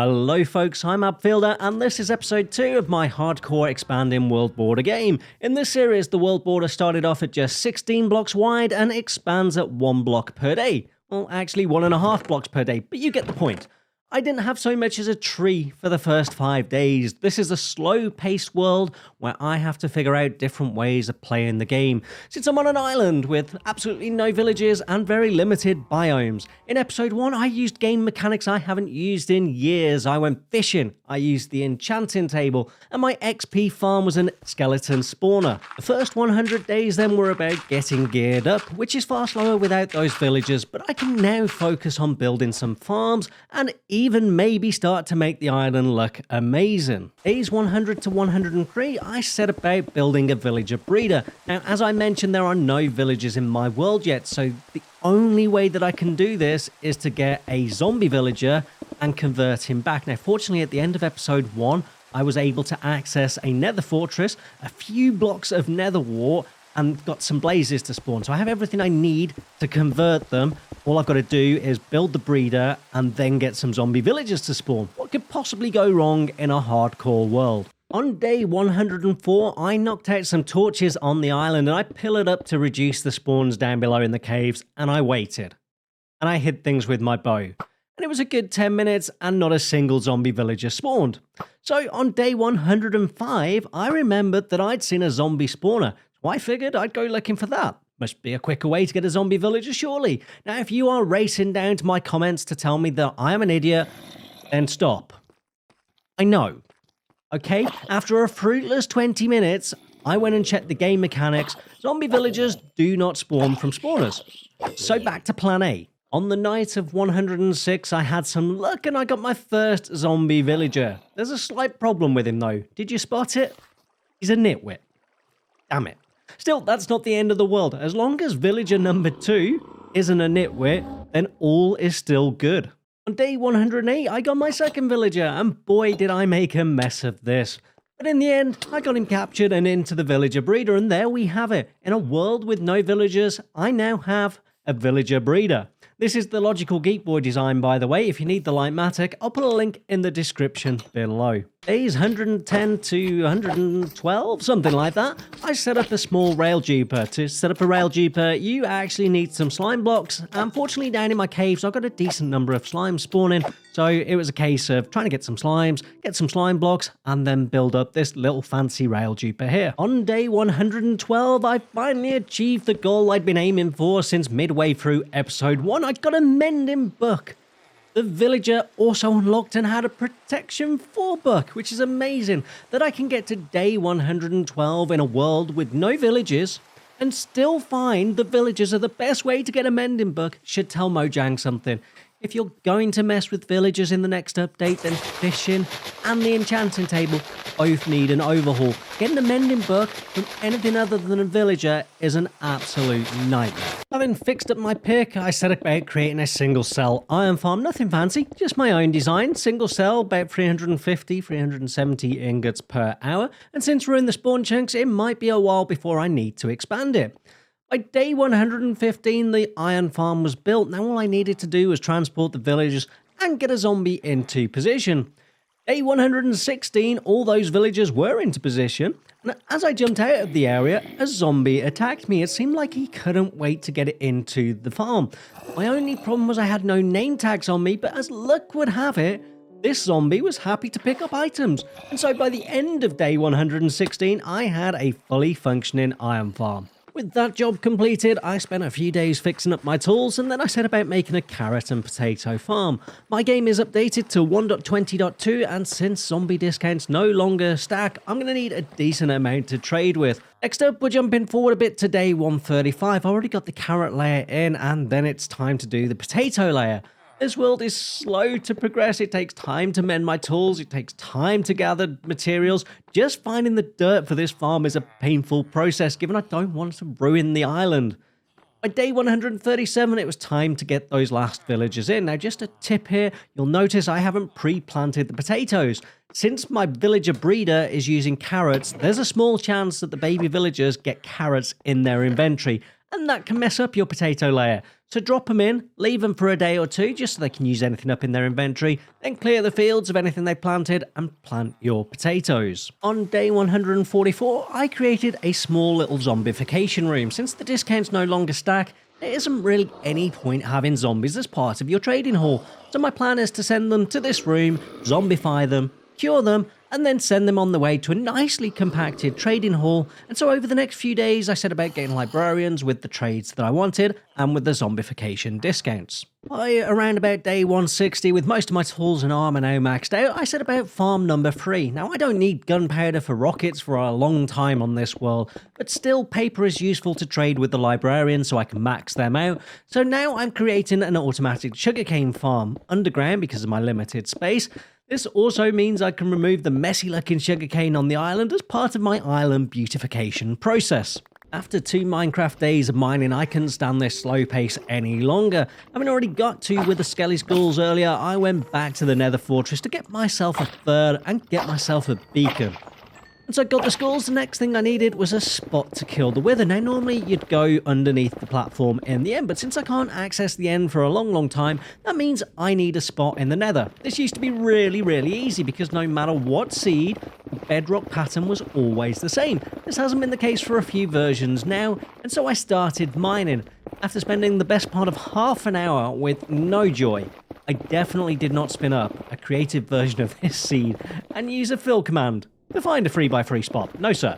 Hello folks, I'm Upfielder and this is episode 2 of my hardcore expanding world border game. In this series, the world border started off at just 16 blocks wide and expands at 1 block per day. Well, actually 1.5 blocks per day, but you get the point. I didn't have so much as a tree for the first 5 days. This is a slow-paced world where I have to figure out different ways of playing the game, since I'm on an island with absolutely no villages and very limited biomes. In episode 1, I used game mechanics I haven't used in years. I went fishing, I used the enchanting table, and my XP farm was an skeleton spawner. The first 100 days then were about getting geared up, which is far slower without those villagers, but I can now focus on building some farms and even maybe start to make the island look amazing. Days 100 to 103, I set about building a villager breeder. Now, as I mentioned, there are no villagers in my world yet, so the only way that I can do this is to get a zombie villager and convert him back. Now, fortunately, at the end of episode 1, I was able to access a nether fortress, a few blocks of nether wart, and got some blazes to spawn. So I have everything I need to convert them. All I've got to do is build the breeder and then get some zombie villagers to spawn. What could possibly go wrong in a hardcore world? On day 104, I knocked out some torches on the island and I pillared up to reduce the spawns down below in the caves, and I waited. And I hit things with my bow. And it was a good 10 minutes and not a single zombie villager spawned. So on day 105, I remembered that I'd seen a zombie spawner. So I figured I'd go looking for that. Must be a quicker way to get a zombie villager, surely. Now, if you are racing down to my comments to tell me that I am an idiot, then stop. I know. Okay, after a fruitless 20 minutes, I went and checked the game mechanics. Zombie villagers do not spawn from spawners. So back to plan A. On the night of 106, I had some luck and I got my first zombie villager. There's a slight problem with him though. Did you spot it? He's a nitwit. Damn it. Still, that's not the end of the world. As long as villager number 2 isn't a nitwit, then all is still good. On day 108, I got my second villager, and boy did I make a mess of this. But in the end, I got him captured and into the villager breeder, and there we have it. In a world with no villagers, I now have a villager breeder. This is the Logical Geek Boy design, by the way. If you need the Lightmatic, I'll put a link in the description below. Days 110 to 112, something like that, I set up a small rail duper. To set up a rail duper, you actually need some slime blocks. Unfortunately, down in my caves, I've got a decent number of slimes spawning, so it was a case of trying to get some slimes, get some slime blocks, and then build up this little fancy rail duper here. On day 112, I finally achieved the goal I'd been aiming for since midway through episode 1. I got a mending book. The villager also unlocked and had a protection 4 book, which is amazing that I can get to day 112 in a world with no villages and still find the villagers are the best way to get a mending book. Should tell Mojang something. If you're going to mess with villagers in the next update, then fishing and the enchanting table both need an overhaul. Getting a mending book from anything other than a villager is an absolute nightmare. Having fixed up my pick, I set about creating a single cell iron farm. Nothing fancy, just my own design. Single cell, about 350, 370 ingots per hour. And since we're in the spawn chunks, it might be a while before I need to expand it. By day 115, the iron farm was built. Now all I needed to do was transport the villagers and get a zombie into position. Day 116, all those villagers were into position, and as I jumped out of the area, a zombie attacked me. It seemed like he couldn't wait to get it into the farm. My only problem was I had no name tags on me, but as luck would have it, this zombie was happy to pick up items. And so by the end of day 116, I had a fully functioning iron farm. With that job completed, I spent a few days fixing up my tools, and then I set about making a carrot and potato farm. My game is updated to 1.20.2, and since zombie discounts no longer stack, I'm going to need a decent amount to trade with. Next up, we're jumping forward a bit to day 135. I already got the carrot layer in, and then it's time to do the potato layer. This world is slow to progress. It takes time to mend my tools. It takes time to gather materials. Just finding the dirt for this farm is a painful process, given I don't want to ruin the island. By day 137, it was time to get those last villagers in. Now, just a tip here, you'll notice I haven't pre-planted the potatoes. Since my villager breeder is using carrots, there's a small chance that the baby villagers get carrots in their inventory. and that can mess up your potato layer. So drop them in, leave them for a day or two just so they can use anything up in their inventory, then clear the fields of anything they planted and plant your potatoes. On day 144, I created a small little zombification room. Since the discounts no longer stack, there isn't really any point having zombies as part of your trading hall. So my plan is to send them to this room, zombify them, cure them, and then send them on the way to a nicely compacted trading hall. And so over the next few days, I set about getting librarians with the trades that I wanted and with the zombification discounts. By around about day 160, with most of my tools and armor now maxed out, I set about farm number 3. Now, I don't need gunpowder for rockets for a long time on this world, but still paper is useful to trade with the librarian so I can max them out. So now I'm creating an automatic sugarcane farm underground because of my limited space. This also means I can remove the messy looking sugarcane on the island as part of my island beautification process. After 2 Minecraft days of mining, I couldn't stand this slow pace any longer. Having already got to with the skelly skulls earlier, I went back to the nether fortress to get myself a third and get myself a beacon. Once I got the skulls, the next thing I needed was a spot to kill the wither. Now, normally you'd go underneath the platform in the end, but since I can't access the end for a long time, that means I need a spot in the nether. This used to be really easy because no matter what seed, the bedrock pattern was always the same. This hasn't been the case for a few versions now, and so I started mining. After spending the best part of half an hour with no joy, I definitely did not spin up a creative version of this seed and use a fill command to find a 3x3 spot. No sir.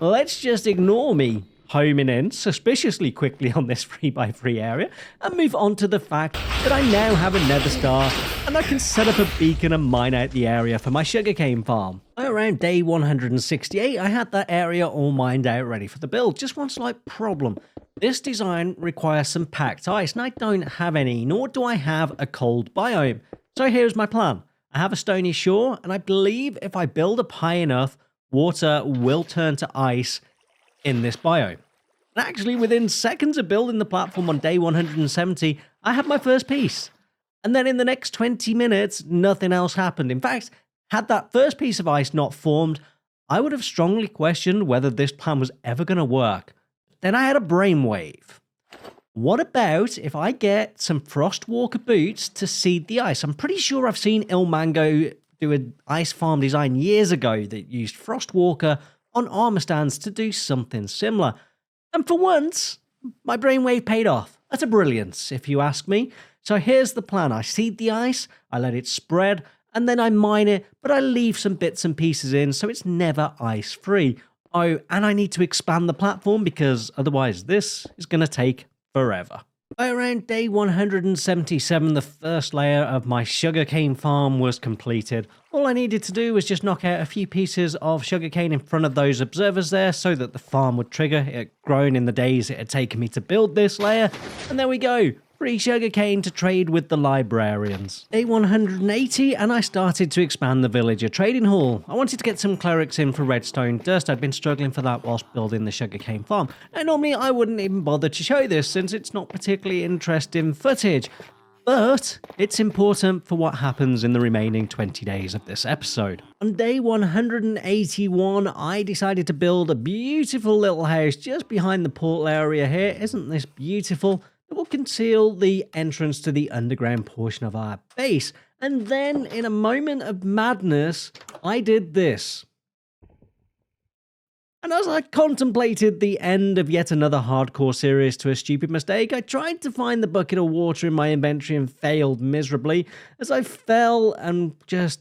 Let's just ignore me homing in suspiciously quickly on this 3x3 area and move on to the fact that I now have a nether star and I can set up a beacon and mine out the area for my sugarcane farm. Around day 168, I had that area all mined out ready for the build. Just one slight problem. This design requires some packed ice and I don't have any, nor do I have a cold biome. So here's my plan. I have a stony shore, and I believe if I build up high enough, water will turn to ice in this biome. And actually, within seconds of building the platform on day 170, I had my first piece. And then in the next 20 minutes, nothing else happened. In fact, had that first piece of ice not formed, I would have strongly questioned whether this plan was ever going to work. Then I had a brainwave. What about if I get some Frostwalker boots to seed the ice? I'm pretty sure I've seen Ilmango do an ice farm design years ago that used Frostwalker on armor stands to do something similar. And for once, my brainwave paid off. That's a brilliance, if you ask me. So here's the plan. I seed the ice, I let it spread, and then I mine it, but I leave some bits and pieces in so it's never ice-free. Oh, and I need to expand the platform because otherwise this is going to take forever. By around day 177, the first layer of my sugarcane farm was completed. All I needed to do was just knock out a few pieces of sugarcane in front of those observers there so that the farm would trigger. It had grown in the days it had taken me to build this layer, and there we go. Free sugarcane to trade with the librarians. Day 180, and I started to expand the villager trading hall. I wanted to get some clerics in for redstone dust. I'd been struggling for that whilst building the sugarcane farm. And normally I wouldn't even bother to show this since it's not particularly interesting footage. But it's important for what happens in the remaining 20 days of this episode. On day 181, I decided to build a beautiful little house just behind the portal area here. Isn't this beautiful? It will conceal the entrance to the underground portion of our base. And then, in a moment of madness, I did this. And as I contemplated the end of yet another hardcore series to a stupid mistake, I tried to find the bucket of water in my inventory and failed miserably as I fell and just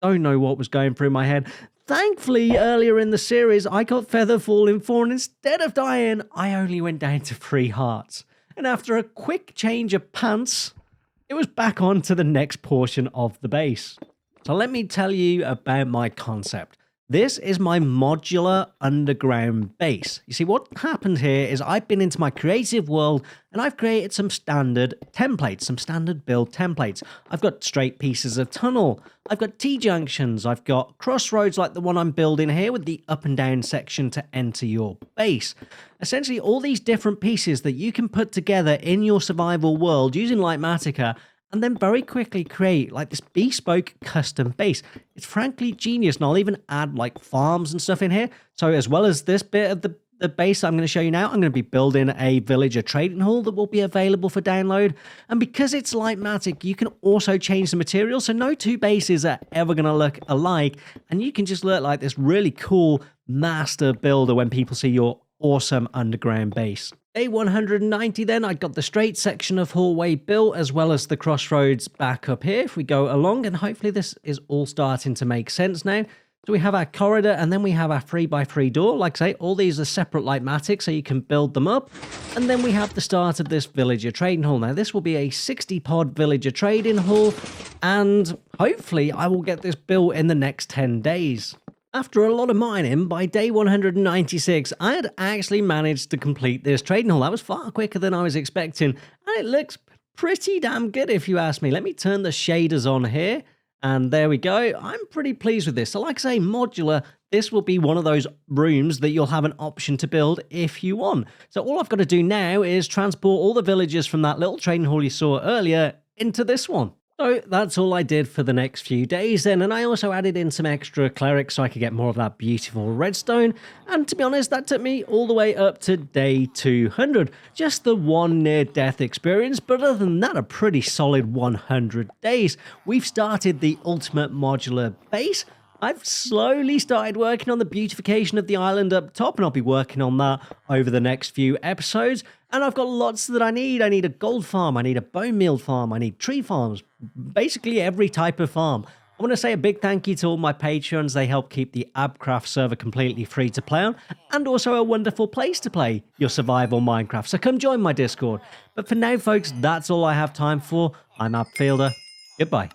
don't know what was going through my head. Thankfully, earlier in the series, I got Feather Falling 4, and instead of dying, I only went down to 3 hearts. And after a quick change of pants, it was back on to the next portion of the base. So let me tell you about my concept. This is my modular underground base. You see, what happened here is I've been into my creative world and I've created some standard templates, some standard build templates. I've got straight pieces of tunnel. I've got T-junctions. I've got crossroads like the one I'm building here with the up and down section to enter your base. Essentially, all these different pieces that you can put together in your survival world using Lightmatica and then very quickly create like this bespoke custom base. It's frankly genius, and I'll even add like farms and stuff in here. So as well as this bit of the the base I'm going to show you now, I'm going to be building a villager trading hall that will be available for download. And because it's Lightmatic, you can also change the material, so no two bases are ever going to look alike. And you can just look like this really cool master builder when people see your awesome underground base. Day 190 then, I got the straight section of hallway built, as well as the crossroads back up here. If we go along, and hopefully this is all starting to make sense now. So we have our corridor, and then we have our 3x3 door. Like I say, all these are separate Lightmatic, so you can build them up. And then we have the start of this villager trading hall. Now, this will be a 60-pod villager trading hall, and hopefully I will get this built in the next 10 days. After a lot of mining, by day 196, I had actually managed to complete this trading hall. That was far quicker than I was expecting, and it looks pretty damn good if you ask me. Let me turn the shaders on here, and there we go. I'm pretty pleased with this. So like I say, modular, this will be one of those rooms that you'll have an option to build if you want. So all I've got to do now is transport all the villagers from that little trading hall you saw earlier into this one. So that's all I did for the next few days then, and I also added in some extra clerics so I could get more of that beautiful redstone, and to be honest, that took me all the way up to day 200. Just the one near-death experience, but other than that, a pretty solid 100 days. We've started the ultimate modular base. I've slowly started working on the beautification of the island up top, and I'll be working on that over the next few episodes. And I've got lots that I need. I need a gold farm, I need a bone meal farm, I need tree farms, basically every type of farm. I want to say a big thank you to all my patrons. They help keep the Abcraft server completely free to play on, and also a wonderful place to play your survival Minecraft. So come join my Discord. But for now, folks, that's all I have time for. I'm Abfielder. Goodbye.